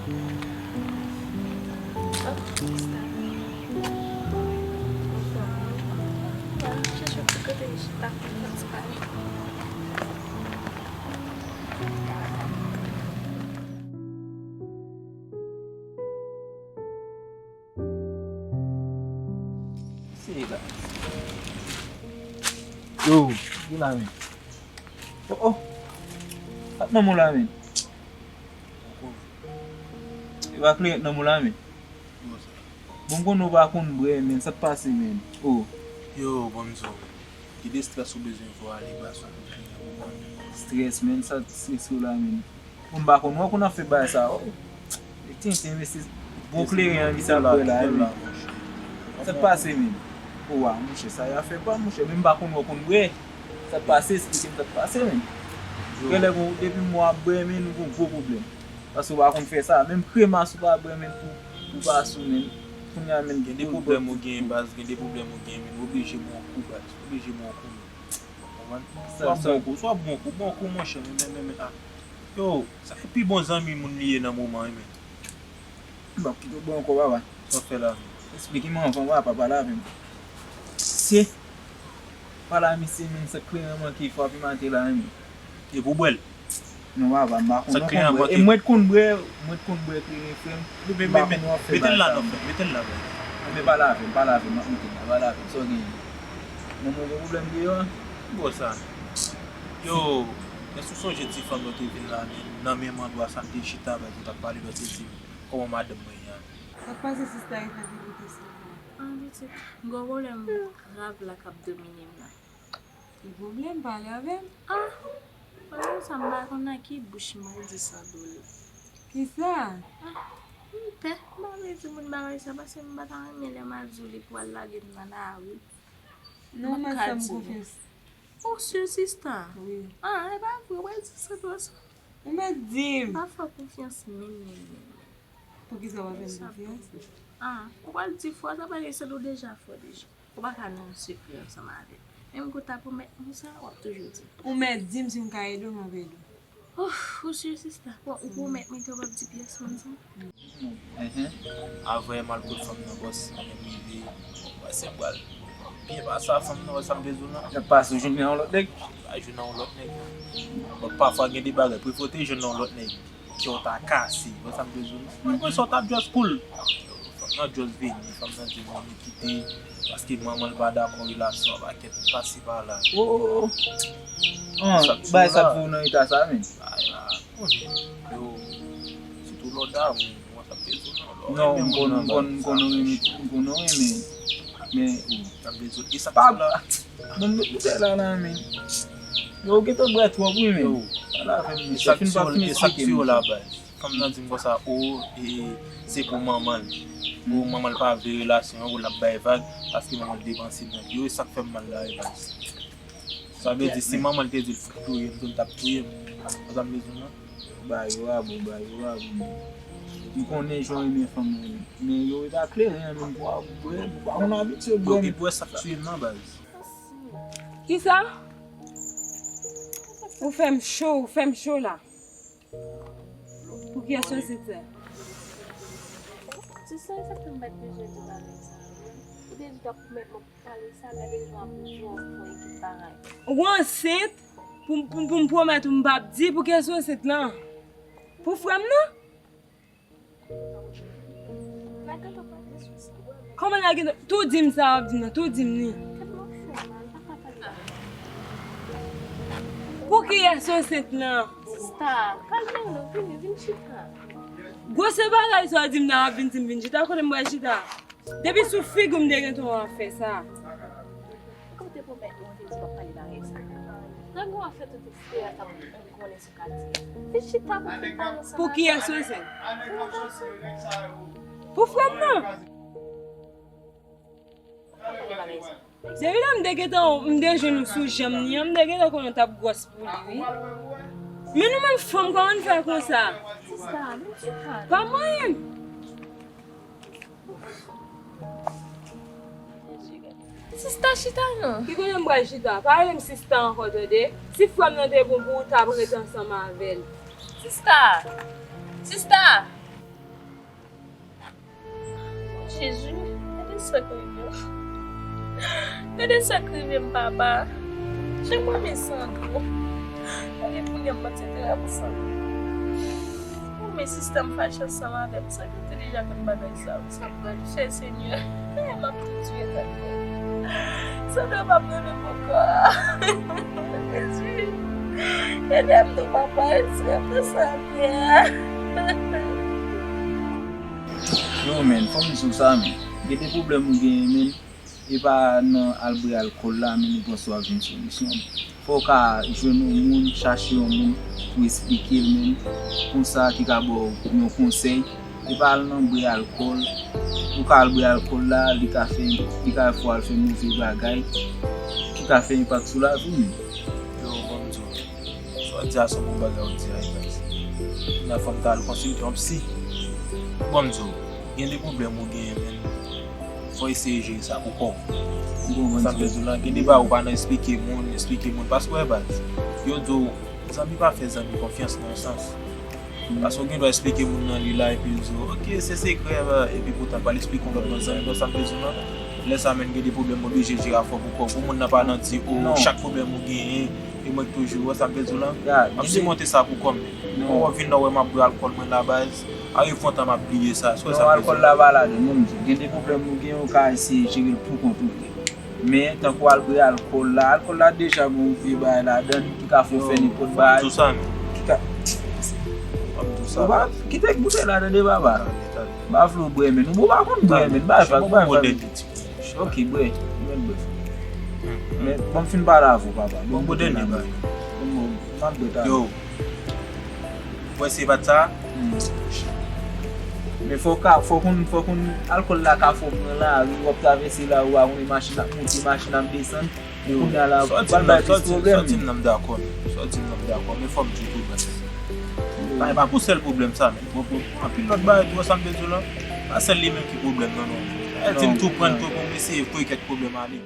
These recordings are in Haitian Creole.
Cherche un petit côté, je tape, c'est pas grave. See that. Yo, gila men. Oh. Tak na mula men. Iba kliyent na mula men. Bon no ba kon bre men, sa passe men. Oh. Yo, bonzo. Ki de stress ou bezwen fo ale ba son. Stress men, sa stress ou la men. Ba kon wak kon a fe ba sa. Oh. Tin investis. Bon kliyent an sa bre la men. Sa passe men. Oh, mouche, sa ya fe pa mouche. Men ba kon wak kon bre. Sa passe, sa passe men. Gele kon depi mwa bre men, nou kon gros problem. Parce que wak kon fe sa. Même krema sou ba bre men pou ba sou men. Gen de problem ou gen baz, gen de problem ou gen men, oblige bon kou baz, oblige bon kou. Soit bon kou mon chen, men. Yo, sa e pi bon zami moun liye nan mouman men. Bon, ki to bon kou waba. So fe la. Explique moi kon wapa pala men. Se pala mi se men se kleman ki fwa pi mante la men. E pou bwel. Non waba, mba kon. Sa kleman E mwet kon bre klini frem. Metel la nan fe, metel la fe. Me pala fe, pala fe. So gen. Non mwen gen problem di yo. Bo sa. Yo, ne sou son jeti fam yo te vin la men, nan men man do a sante chita ba tout a pali do te si. Koman madem mwen yan. Sa pase sista e fè di bote se. An dite, gwo volem grav la kap domine mna. Ki problem pale avem? Wala sa mba kon na ki bushi mal di sa dole. Ki sa? Mpe, mba me di moun bagay sa base mba tan mele mazuli pou al lagin man awi. Non man sa mkoufes. Oh, sure sister. Oui. E ba vwe di sa dole sa. Ou mè dim? Ba fwa konfians men. Pou ki sa wazem konfians? Ou wal di fwa, sa bagay se do deja fwa deja. Ou baka nan sekre sa made. Mwen kota pou met mousa wap toujou di. Ou mè dim si mka edo mwen vedo. Oh, sure sister. Ou pou met mwen te wap di piyes mwen sa. Avoye mal kout fam nan bos, ane mi de, wase mbal. Piye ba sa fam nan wase mbezou nan. Ya pas ou joun nan lot dek. A joun nan lot neg. But parfois gen di bagay, prefote joun nan lot neg. Ki yon ta kasi, wase mbezou nan. Mwen sot ap just cool. Fam nan just veni, fam nan di mwen kite. Paske maman bada kon relasyon baket pasi pa la. Oh. Bay sa pou nan ita sa men. Yo, sitou lo da mwen, wase mbezou nan. Non, mkono eme. Men, Mbezou, isa pa, la. bon mwen la nan men. Yo, geto bret wap wime. Yo, Ala fen men. saktiyo la bay. Fam nan di mwen sa se pou maman. Ou maman pa ave relasyon ou la bay vag paske maman devansi nan. Yo sak fem man la evans. Sa be di si maman te di touye, mton tap touye. Ozan bezou nan. Bay wabou. Mwen konen joun eme fam men. Men yo ita kler men wabou. Mwen abit yo Yo bwen. ki pwe sak touye nan bay. Ki sa? Ou fèm chou la. Pou ki a sosite? Se sa yon sa pou mbet beje di bagay sa. Ou de dok met mwen pale sa la bezo an pou joun pou ekip bagay. Ou an sit? Pou mpromet ou mbap di pou ki a sosite lan? Pou fwem nan? La kato pa de sou sa. Koman la gen, tou dim sa ap di nan, tou dim ni. Kat mwen fwa man, pa kapal. Pou ki a sosite lan? Sista, kalmen nou, vin chita. Gwo se bagay so a dim nan ap vin chita, kote mwa chita. Depi sou fig ou mde gen tou an fe sa. Kote pou mbet mwen te pa pale bagay sa. Nan mwen a fet ou te fwe a tap mwen konen sou kati. Vin chita pou te pale sa. Pou ki a sosite? Pou fwem nan? Pale bagay sa. Depi la mde gen jenou sou jem ni, mde gen konon tap gos pou li. Men nou men fwem koman fè kon sa? Sista, vin chita. Koman? Sista chita nou. Ki konen mbra chita, parlem sista an kote de, si fwem nan te bon pou tab rete ansan mavel. Sista. Jésus, aide sacrifier. Aide sacrifier papa. Je moi mes sanglots. Allez pour les matériaux pour ça. Mes systèmes fâchent ensemble avec ça. C'est déjà comme bagage ça. Ça va, cher Seigneur. Elle m'a tué d'accord. Ça ne va pas me pourquoi. Jésus. Elle aime de papa, elle aime de sa mère. Yo men, fòm sou sa men. Gen de problem ou gen men, e pa nan albre alkol la men, nou pon so avin solusyon. Fò ka jwen nou moun, chache yon moun, pou explike men, kon sa ki ka bo yon konsey, e pa al nan bre alkol, ou ka albre alkol la, li ka fò al fè mouvi bagay, ki ka fè impak sou la vi men. Yo, bon Dieu. So, di a son moun bagay ou di a yon guys. Na fòm ta al konsulte yon psi. Bon Dieu. Gen de problem ou gen men, fò ese jè sa pou kon. Sa bezou lan, gen de ba ou pa nan explike moun, pasko e baz. Yo do, zanmi pa fè zanmi konfians nan sens. Pasko gen do explike moun nan li la, epi yo zo, ok, se krev, epi poutan pa l'explike kon lòt nan zanmi, sa bezou lan, lè sa men gen de problem ou bi jè jè a fò pou kon. Pou moun nan pa nan di, chak problem ou gen, e mwen toujou, sa bezou lan. Am si monte sa pou kon men. Ou vin nan wè ma bou alkol men la baz. Arrive font à m'appliquer ça. Non, alcool la balade, non, gen des problèmes ou gen ou ka essayer gérer pour contrôler. Mais tant qu'on alcool la déjà bon fi ba la donne qui ka faut faire n'importe ba. Tout ça. Tout ça. Qui te bouteille la dedans baba. Ba flou boire mais nous pas kon boire mais ba fa ba. OK, boire. Mais bon fin ba la vous papa. Bon bouteille ni ba. Bon, yo. Ouais, c'est pas ça. Mais faut qu'on alcool là ka faut prendre là, ou traverser là ou une machine monter machine am descendre. On a la sorti nam d'accord. Mais faut me dire tout. Pas pour seul problème ça mais pour en pile l'autre bail tu ça me besoin là. Pas seul les mêmes qui problème non. Elle dit tout prendre pour essayer pour quelques problèmes aller.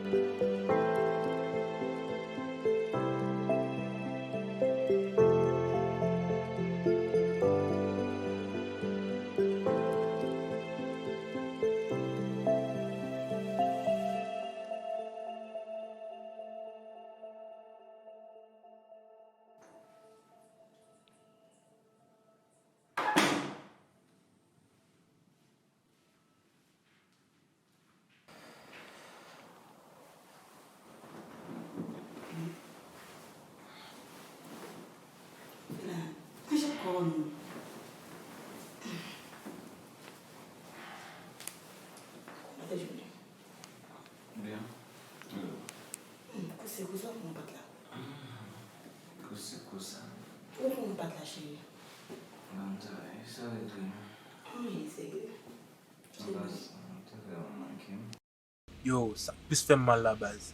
Yo, ça plus fait mal la base.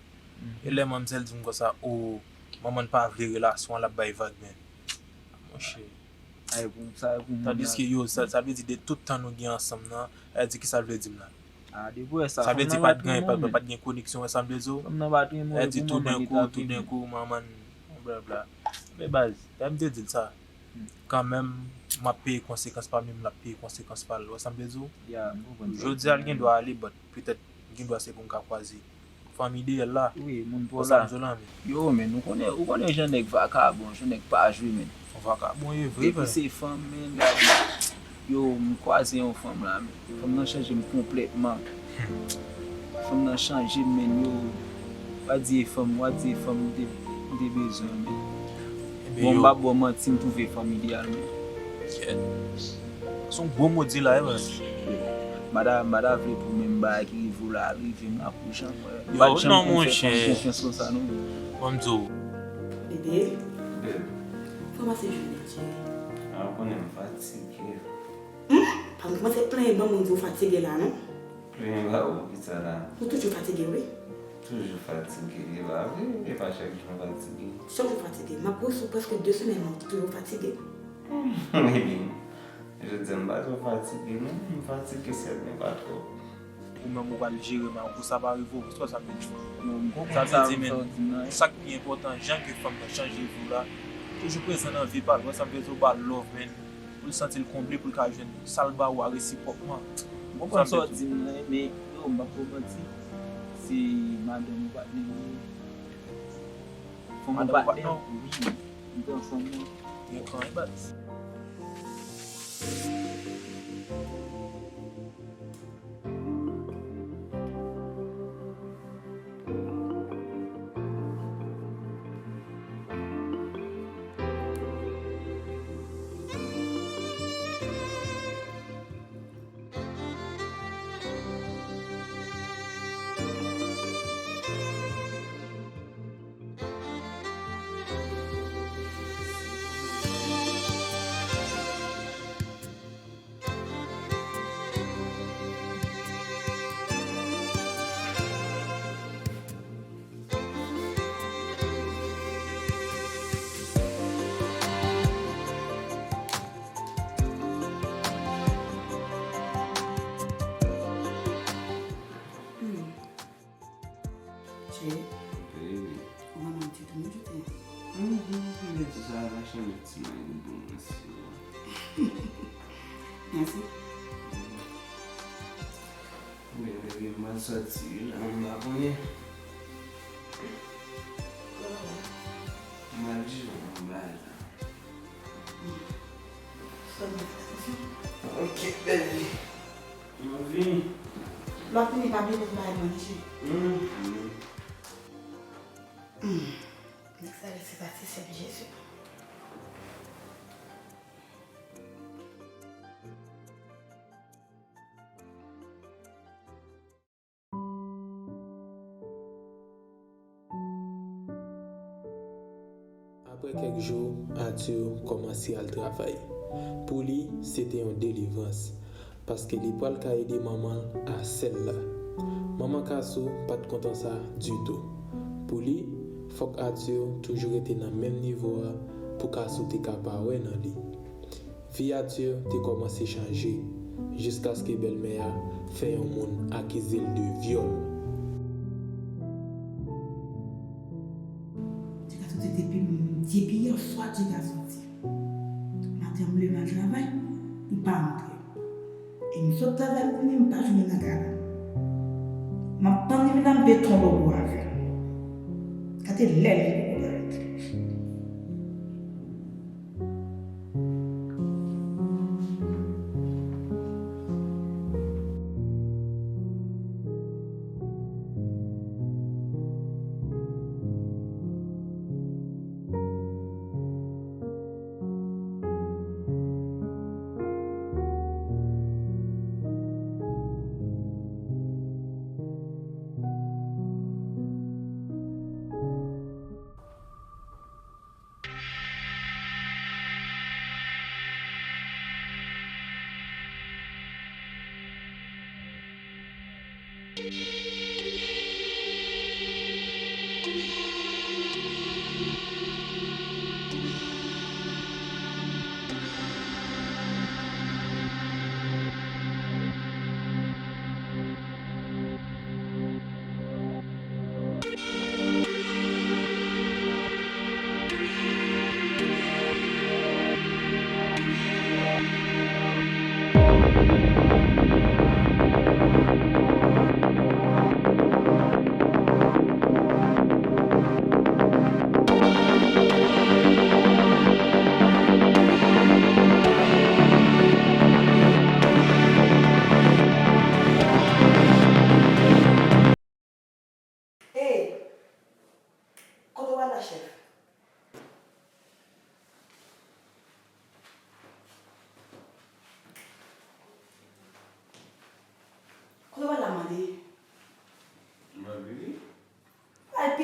Et les mamzelles disent comme ça, oh, maman pas vraie relation la bail vague ben. Mon cher. Ay pour ça pour Tandis que yo, ça veut dire de tout temps nous gagne ensemble là, elle dit que ça veut dire là. Ah, de bois ça. Ça veut dire pas de gain, pas de connexion ensemble les autres. Comme na ba tout Elle dit tout d'un coup maman blablabla. Mais base, elle me dit ça. Quand même ma paye conséquence pas même la paye conséquence pas ensemble les autres. Je dis alguien doit aller peut-être quelqu'un doit se qu'on croiser. Famille là. Oui, mon pour là. Yo mais nous connaît jeune nèg vagabond, jeune nèg pas jouer men. Vagabond vrai. Et puis c'est femme men. Yo me croiser une femme là. Femme nan changer complètement. Femme nan changer men yo. Pas dire femme des besoins men. Bon ba bon mentir trouver familial men. Son bon mot dit là Madame veut pour même bail qui vous la arriver m'approcher. Non mon cher. Confiance comme ça non. Bon Dieu. Bébé. Comment c'est journée? Ah, on est fatigué. Parce que moi c'est plein de monde fatigué là non? Plein là où qui ça là? Vous toujours fatigué oui? Toujours fatigué là, et pas chaque jour fatigué. Chaque jour fatigué. Ma peau sous presque 2 semaines toujours fatigué. Oui. Je dis pas trop fatigué, non? Fatigué c'est pas trop. Ou même on va le gérer mais pour ça va arriver pour ça me dit. Ça veut dire mais ça qui est important, gens que femme va changer vous là. Toujours présent dans vie pas, ça veut dire pas love men. Pour sentir le combler pour le jeune salba ou réciproquement. Mwen kon sorti mwen, men yo mba pou mati. Si madame batne mwen. Fon mwen batne mwen, oui. Mwen fon mwen. Yon kan yon bat. Chérie, Baby. on va mentir tout le monde, je t'aime. Merci, ça va changer petit bon, merci. Merci. Mais baby, mal sorti, là, on va connaître. Mal dit, on va là. Ok, baby. On vient. L'autre n'est pas bien de la chérie. Ça, c'est parti, c'est Jésus. Après quelques jours, Arthur commençait à travailler. Pour lui, c'était une délivrance. Parce qu'il n'est pas le cas aider maman à celle-là. Maman Kasso pas de content ça du tout. Pour lui, faut que Arthur toujours été dans le même niveau pour Kasso te capable dans lui. Vie Arthur te commencé à changer jusqu'à ce que belle-mère fait un monde accusé de viol. Tu as tout été depuis hier soir, tu as sorti. Madame le mal travail, il pas rentré. Et nous sommes travail pour nous, pas jouer dans la gare. Ma tante est dans le béton de bois. Quand tu es l'aile,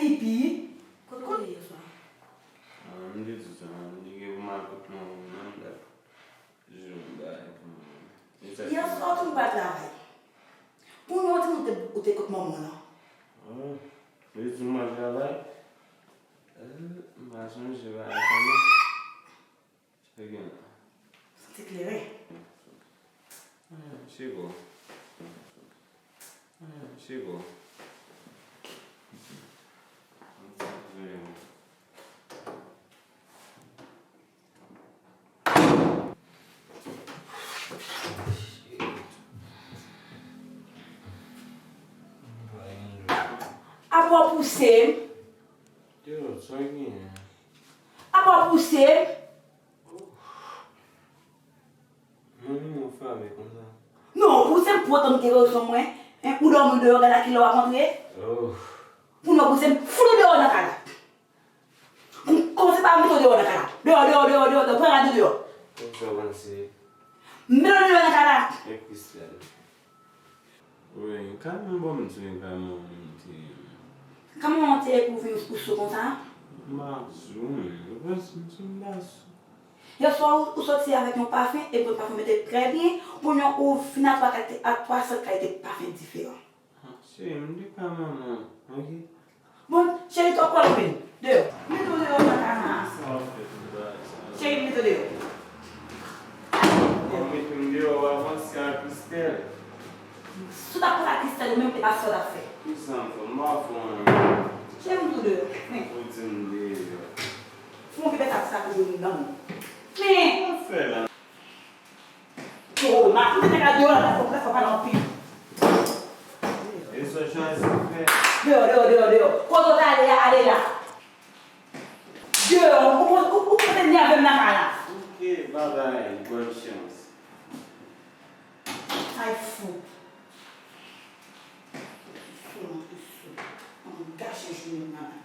pipi. Quando é isso? Não diz isso, ninguém vai marcar com nada. Jumba. E eu só tu vai lá, vai. Por onde não tem com mamãe não? Isso mas já vai. Mas não se vai. Chegando. Você quer Chegou. Chegou. pousser. Yo, soy bien. À pas pousser. Moi, mon frère avec comme ça. Non, pousser pour autant que raison moi. Ou dormir dehors là qui l'a rentré. Oh. Pour nous pousser fou dehors dans la cala. Comment c'est pas mettre dehors dans la cala. Dehors, prends la dehors. Comme ça, on sait. Mets dehors dans la cala. Et Christian. Oui, quand même, bon, tu es quand même. Comment on t'est pour venir pour ce comme ça? Hier soir, vous sortez avec un parfum et votre parfum était très bien. Pour nous, au final, à 300 qualités de parfum différents. Chérie, je me dis quand même, ok? Bon, chérie, tu as quoi le pain? Dehors. Mets-toi dehors dans la cala. Chérie, mets-toi dehors. On va avancer à Christelle. Si tu as pas la cristal, même pas ça à faire. Tout ça, moi, Chérie, mets-toi dehors. Faut que tu fasses ça pour nous. Mais, oh, ma fille, tu as dehors là, il faut pas l'empire. Et ce chance, c'est fait. Dehors. Quand on allez là. Dehors, où peut venir avec ma cala? Ok, bye bye, bonne chance. Ai, fou. Gâche je me maman.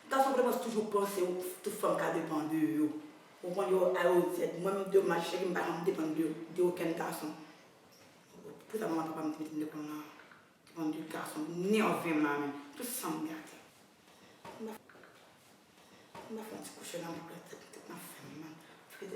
Garçon vraiment toujours penser aux toutes femmes qui dépendent de eux. Au moins, moi-même de ma chérie, je ne dépend de aucun garçon. Pour ça, maman, papa me dit que je dépend du garçon, ni en vie, maman. Tout ça me gâte. Je vais faire un petit coucher dans ma tête, ma femme, je vais